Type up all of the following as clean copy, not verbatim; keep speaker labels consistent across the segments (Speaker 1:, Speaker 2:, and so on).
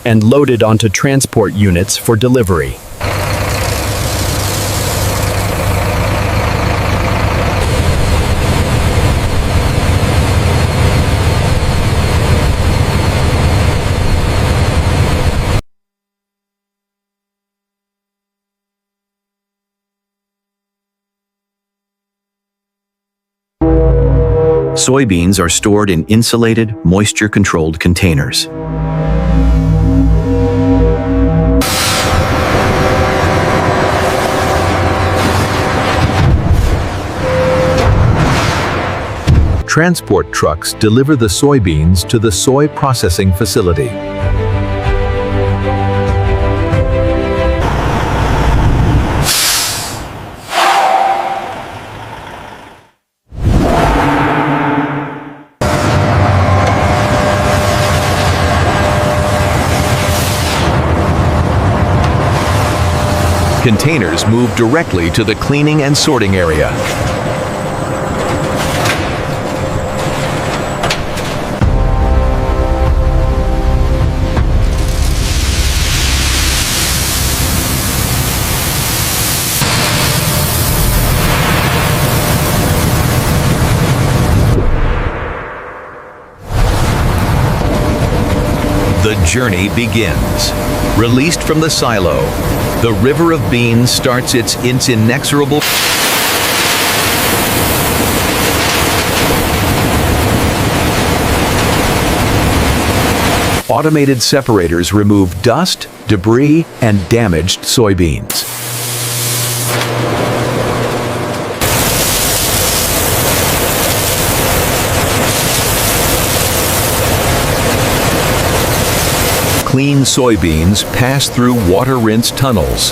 Speaker 1: and loaded onto transport units for delivery.
Speaker 2: Soybeans are stored in insulated, moisture-controlled containers. Transport trucks deliver the soybeans to the soy processing facility. Containers move directly to the cleaning and sorting area. The journey begins. Released from the silo, the river of beans starts its inexorable. Automated separators remove dust, debris, and damaged soybeans. Clean soybeans pass through water-rinsed tunnels.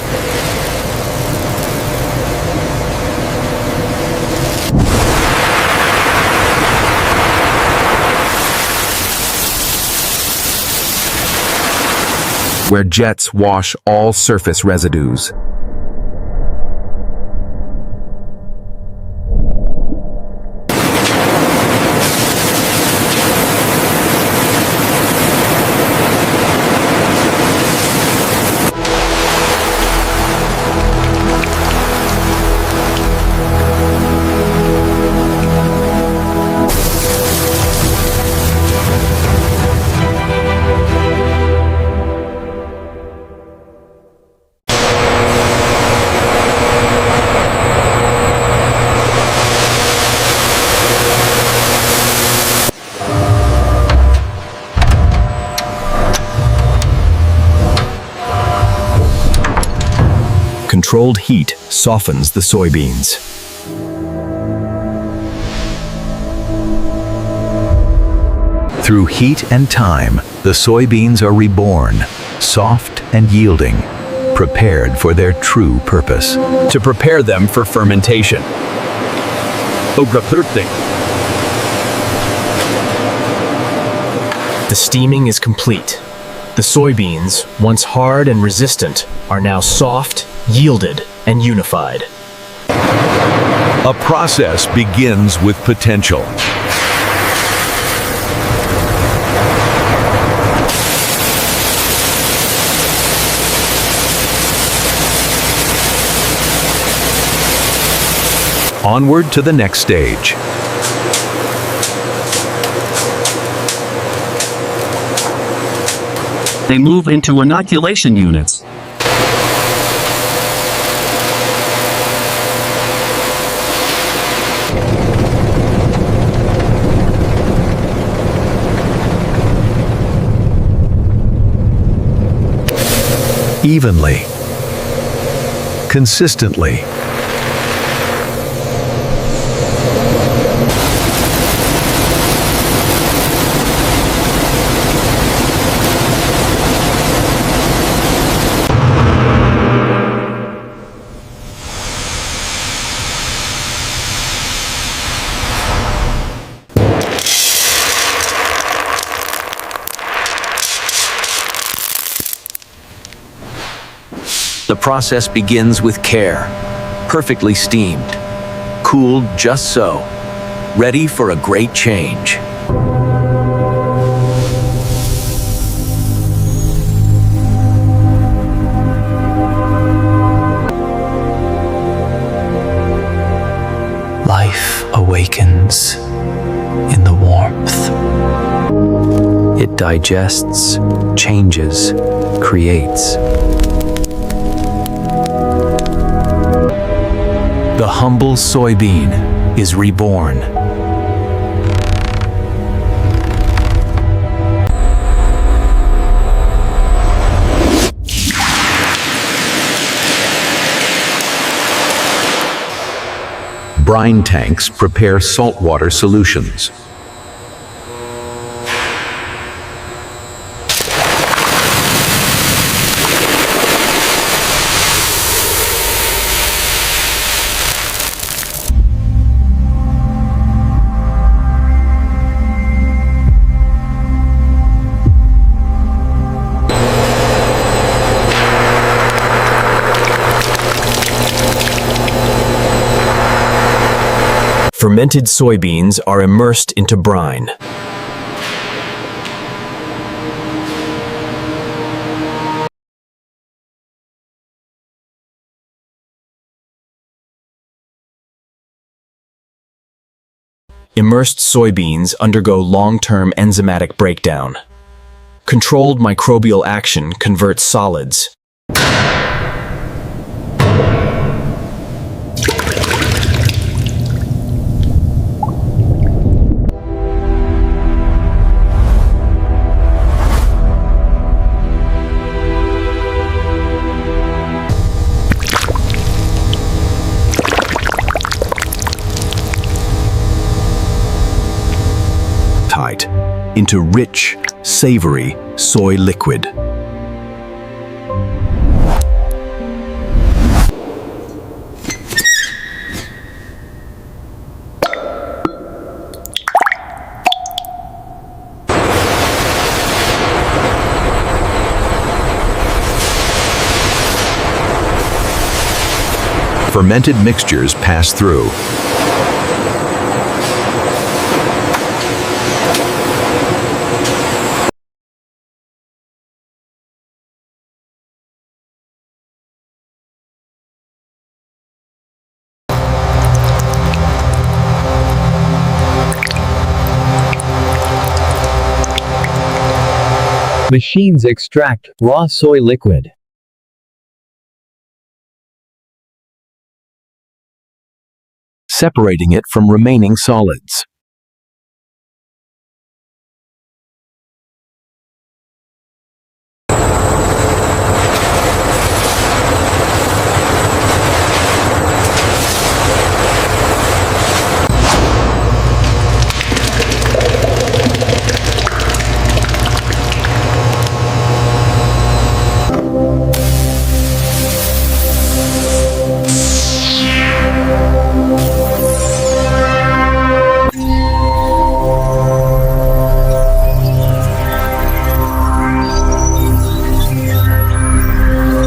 Speaker 2: Where jets wash all surface residues. Controlled heat softens the soybeans. Through heat and time, the soybeans are reborn, soft and yielding, prepared for their true purpose.
Speaker 1: To prepare them for fermentation.
Speaker 3: The steaming is complete. The soybeans, once hard and resistant, are now soft, yielded, and unified.
Speaker 2: A process begins with potential. Onward to the next stage.
Speaker 4: They move into inoculation units.
Speaker 2: Evenly, consistently. The process begins with care, perfectly steamed, cooled just so, ready for a great change.
Speaker 5: awakens in the warmth. It digests, changes, creates. The humble soybean is reborn.
Speaker 2: Brine tanks prepare saltwater solutions.
Speaker 3: Fermented soybeans are immersed into brine. Immersed soybeans undergo long-term enzymatic breakdown. Controlled microbial action converts solids.
Speaker 2: Into rich, savory soy liquid. Fermented mixtures pass through.
Speaker 1: Machines extract raw soy liquid.
Speaker 2: Separating it from remaining solids.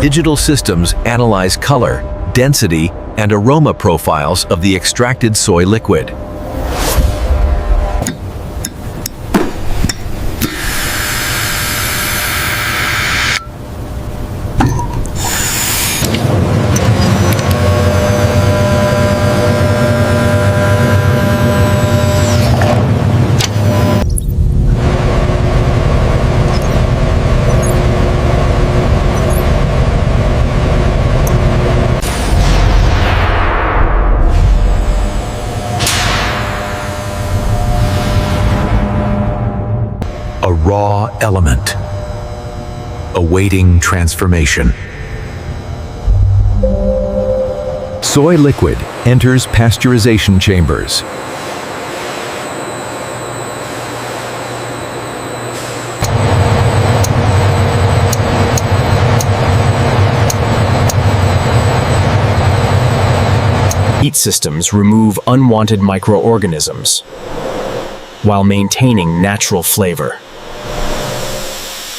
Speaker 2: Digital systems analyze color, density, and aroma profiles of the extracted soy liquid. A raw element, awaiting transformation. Soy liquid enters pasteurization chambers.
Speaker 3: Heat systems remove unwanted microorganisms while maintaining natural flavor.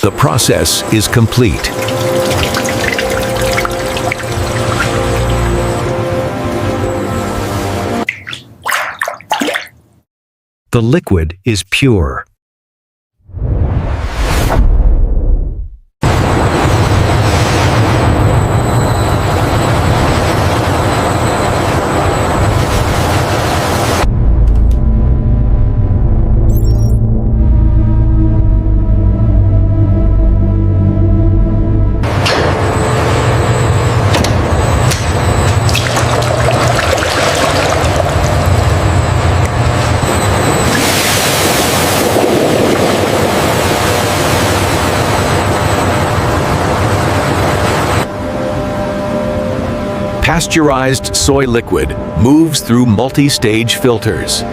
Speaker 2: The process is complete. The liquid is pure. Pasteurized soy liquid moves through multi-stage filters.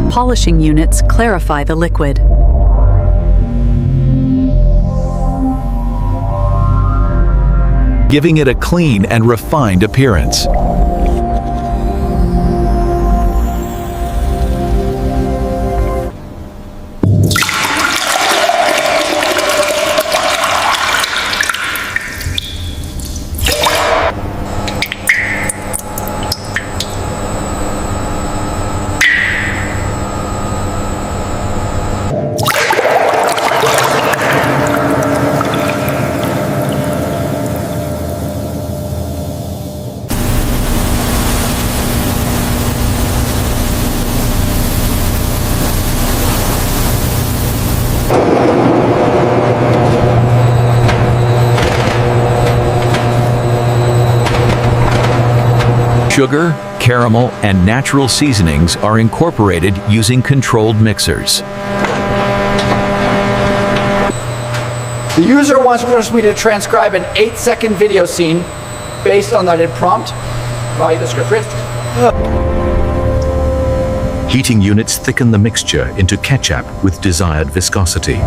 Speaker 6: Polishing units clarify the liquid.
Speaker 2: Giving it a clean and refined appearance. Sugar, caramel, and natural seasonings are incorporated using controlled mixers.
Speaker 7: The user wants me to transcribe an 8-second video scene based on that prompt by the script.
Speaker 2: Heating units thicken the mixture into ketchup with desired viscosity.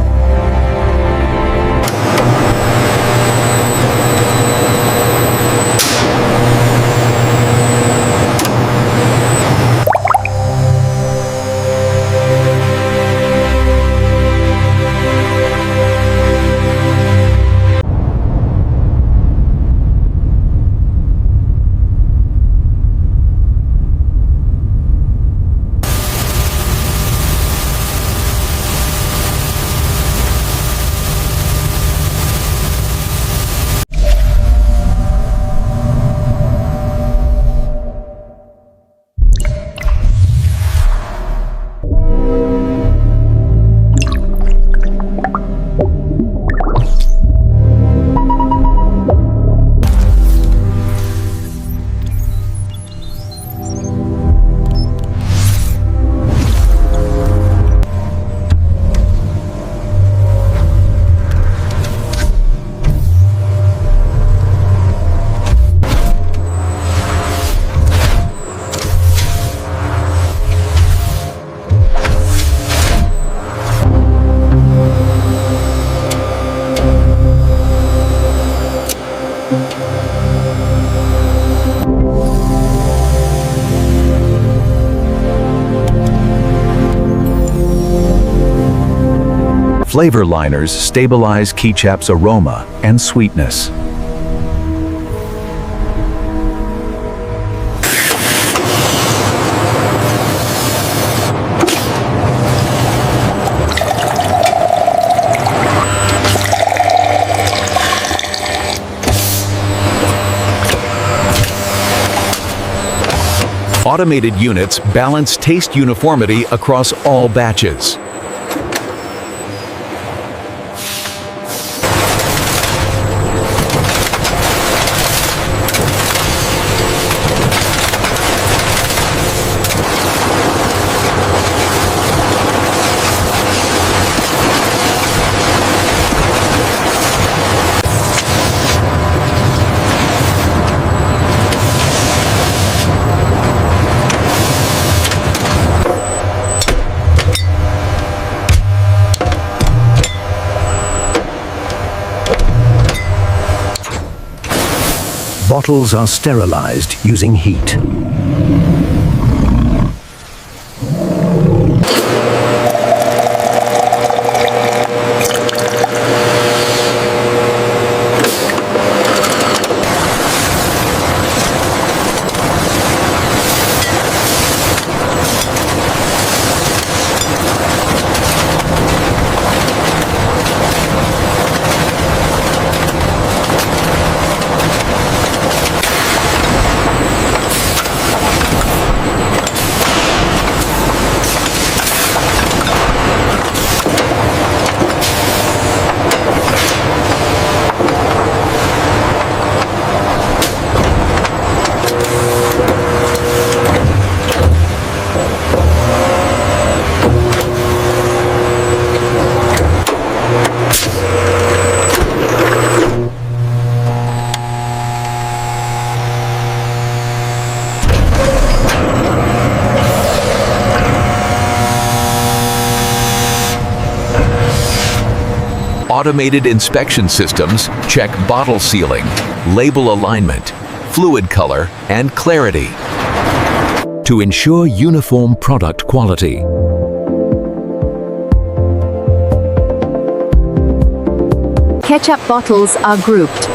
Speaker 2: Flavor liners stabilize Kecap's aroma and sweetness. Automated units balance taste uniformity across all batches. Bottles are sterilized using heat. Automated inspection systems check bottle sealing, label alignment, fluid color, and clarity to ensure uniform product quality.
Speaker 8: Ketchup bottles are grouped.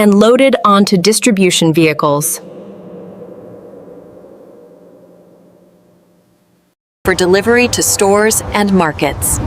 Speaker 8: And loaded onto distribution vehicles
Speaker 6: for delivery to stores and markets.